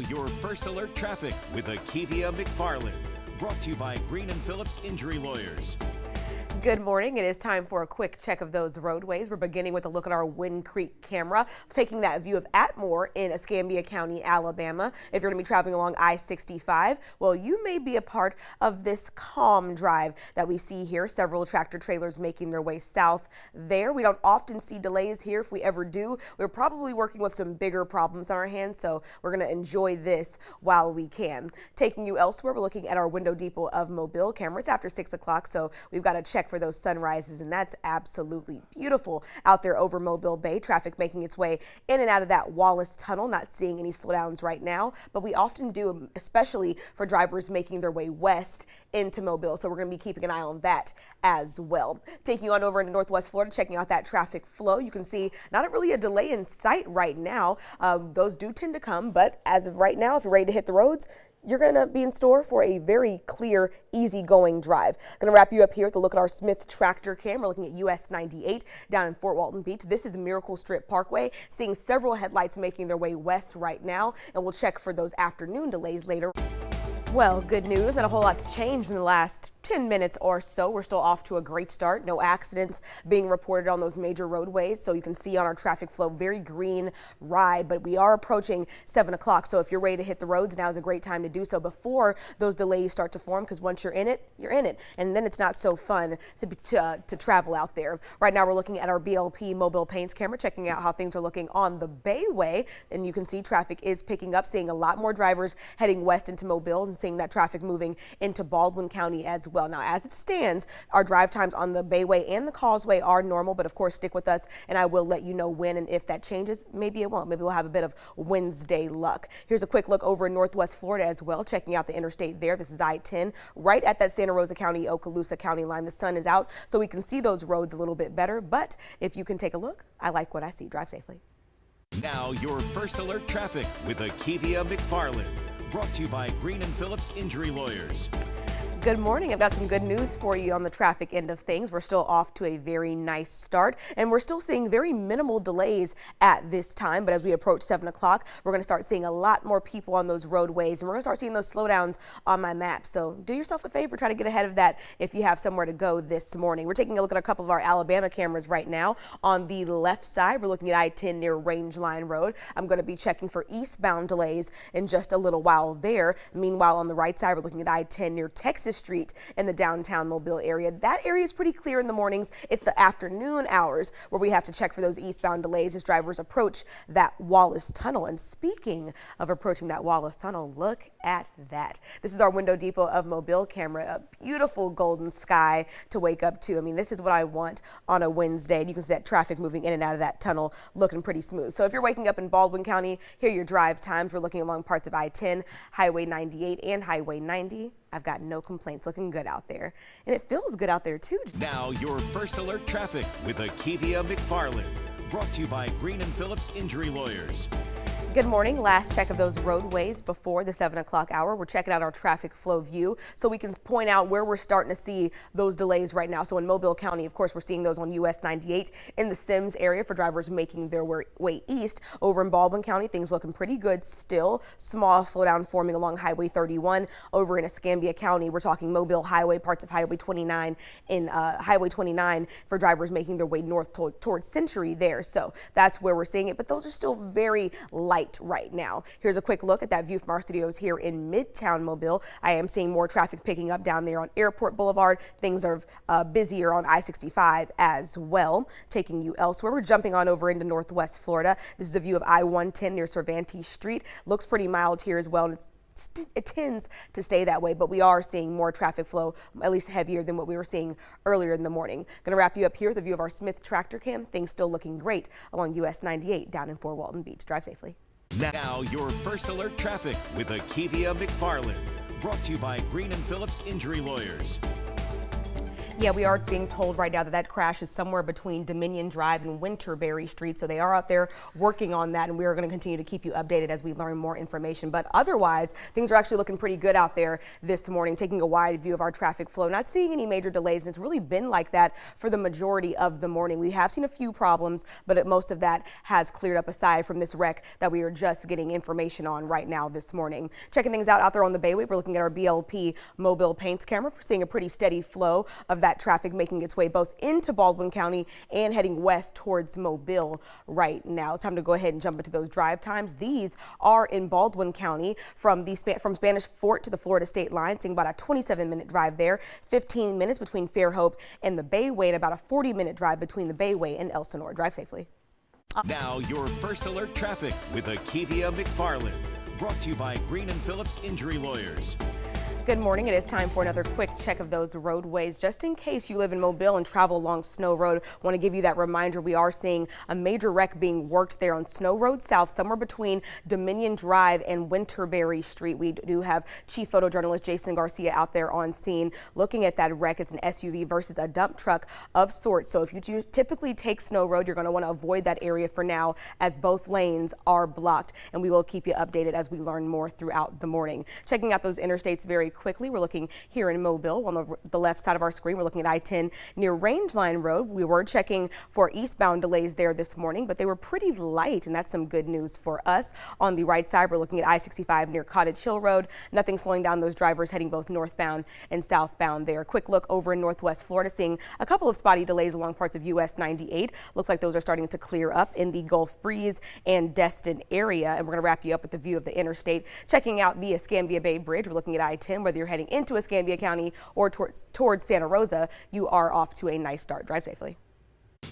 your first alert traffic with Akievia McFarland. Brought to you by Green and Phillips Injury Lawyers. Good morning. It is time for a quick check of those roadways. We're beginning with a look at our Wind Creek camera, taking that view of Atmore in Escambia County, Alabama. If you're going to be traveling along I-65, well, you may be a part of this calm drive that we see here. Several tractor trailers making their way south there. We don't often see delays here. If we ever do, we're probably working with some bigger problems on our hands, so we're going to enjoy this while we can. Taking you elsewhere, we're looking at our Window Depot of Mobile camera. It's after 6 o'clock, so we've got to check for those sunrises, and that's absolutely beautiful out there over Mobile Bay. Traffic making its way in and out of that Wallace Tunnel. Not seeing any slowdowns right now, but we often do, especially for drivers making their way west into Mobile. So we're going to be keeping an eye on that as well. Taking you on over into Northwest Florida, checking out that traffic flow. You can see not really a delay in sight right now. Those do tend to come, but as of right now, if you're ready to hit the roads, you're going to be in store for a very clear, easygoing drive. Going to wrap you up here with a look at our Smith tractor cam. We're looking at US 98 down in Fort Walton Beach. This is Miracle Strip Parkway, seeing several headlights making their way west right now, and we'll check for those afternoon delays later. Well, good news, and a whole lot's changed in the last 10 minutes or so. We're still off to a great start. No accidents being reported on those major roadways. So you can see on our traffic flow, very green ride, but we are approaching 7 o'clock. So if you're ready to hit the roads, now is a great time to do so before those delays start to form, because once you're in it, you're in it. And then it's not so fun to travel out there. Right now, we're looking at our BLP mobile paints camera, checking out how things are looking on the Bayway. And you can see traffic is picking up, seeing a lot more drivers heading west into Mobile and seeing that traffic moving into Baldwin County as well. Now, as it stands, our drive times on the Bayway and the Causeway are normal, but of course, stick with us and I will let you know when and if that changes. Maybe it won't. Maybe we'll have a bit of Wednesday luck. Here's a quick look over in Northwest Florida as well, checking out the interstate there. This is I-10, right at that Santa Rosa County, Okaloosa County line. The sun is out, so we can see those roads a little bit better, but if you can take a look, I like what I see. Drive safely. Now your first alert traffic with Akievia McFarland. Brought to you by Green and Phillips Injury Lawyers. Good morning. I've got some good news for you on the traffic end of things. We're still off to a very nice start, and we're still seeing very minimal delays at this time. But as we approach 7 o'clock, we're going to start seeing a lot more people on those roadways, and we're going to start seeing those slowdowns on my map. So do yourself a favor, try to get ahead of that if you have somewhere to go this morning. We're taking a look at a couple of our Alabama cameras right now. On the left side, we're looking at I-10 near Range Line Road. I'm going to be checking for eastbound delays in just a little while there. Meanwhile, on the right side, we're looking at I-10 near Texas Street in the downtown Mobile area. That area is pretty clear in the mornings. It's the afternoon hours where we have to check for those eastbound delays as drivers approach that Wallace Tunnel. And speaking of approaching that Wallace Tunnel, look at that. This is our Window Depot of Mobile camera. A beautiful golden sky to wake up to. I mean, this is what I want on a Wednesday. And you can see that traffic moving in and out of that tunnel looking pretty smooth. So if you're waking up in Baldwin County, here are your drive times. We're looking along parts of I-10, Highway 98, and Highway 90. I've got no complaints. Looking good out there. And it feels good out there, too. Now, your first alert traffic with Akievia McFarland. Brought to you by Green and Phillips Injury Lawyers. Good morning. Last check of those roadways before the 7 o'clock hour. We're checking out our traffic flow view so we can point out where we're starting to see those delays right now. So in Mobile County, of course, we're seeing those on US 98 in the Sims area for drivers making their way east. Over in Baldwin County, things looking pretty good still. Small slowdown forming along Highway 31. Over in Escambia County, we're talking Mobile Highway, parts of Highway 29 in Highway 29 for drivers making their way north towards Century there. So that's where we're seeing it, but those are still very light right now. Here's a quick look at that view from our studios here in Midtown Mobile. I am seeing more traffic picking up down there on Airport Boulevard. Things are busier on I-65 as well. Taking you elsewhere, we're jumping on over into Northwest Florida. This is a view of I-110 near Cervantes Street. Looks pretty mild here as well, and it tends to stay that way, but we are seeing more traffic flow, at least heavier than what we were seeing earlier in the morning. Going to wrap you up here with a view of our Smith tractor cam. Things still looking great along US 98 down in Fort Walton Beach. Drive safely. Now your first alert traffic with Akievia McFarland. Brought to you by Green and Phillips Injury Lawyers. Yeah, we are being told right now that that crash is somewhere between Dominion Drive and Winterberry Street. So they are out there working on that, and we are going to continue to keep you updated as we learn more information. But otherwise, things are actually looking pretty good out there this morning, taking a wide view of our traffic flow. Not seeing any major delays, and it's really been like that for the majority of the morning. We have seen a few problems, but most of that has cleared up aside from this wreck that we are just getting information on right now this morning. Checking things out there on the Bayway, we're looking at our BLP mobile paints camera. We're seeing a pretty steady flow of that traffic making its way both into Baldwin County and heading west towards Mobile right now. It's time to go ahead and jump into those drive times. These are in Baldwin County from Spanish Fort to the Florida state line, seeing about a 27-minute drive there, 15 minutes between Fairhope and the Bayway, and about a 40-minute drive between the Bayway and Elsinore. Drive safely. Now your first alert traffic with Akievia McFarland. Brought to you by Green & Phillips Injury Lawyers. Good morning. It is time for another quick check of those roadways. Just in case you live in Mobile and travel along Snow Road, want to give you that reminder. We are seeing a major wreck being worked there on Snow Road South, somewhere between Dominion Drive and Winterberry Street. We do have Chief Photojournalist Jason Garcia out there on scene looking at that wreck. It's an SUV versus a dump truck of sorts. So if you typically take Snow Road, you're going to want to avoid that area for now, as both lanes are blocked, and we will keep you updated as we learn more throughout the morning. Checking out those interstates very quickly. We're looking here in Mobile on the left side of our screen. We're looking at I-10 near Rangeline Road. We were checking for eastbound delays there this morning, but they were pretty light, and that's some good news for us. On the right side, we're looking at I-65 near Cottage Hill Road. Nothing slowing down those drivers heading both northbound and southbound there. Quick look over in Northwest Florida, seeing a couple of spotty delays along parts of US 98. Looks like those are starting to clear up in the Gulf Breeze and Destin area, and we're going to wrap you up with the view of the interstate. Checking out the Escambia Bay Bridge, we're looking at I-10. Whether you're heading into Escambia County or towards Santa Rosa, you are off to a nice start. Drive safely.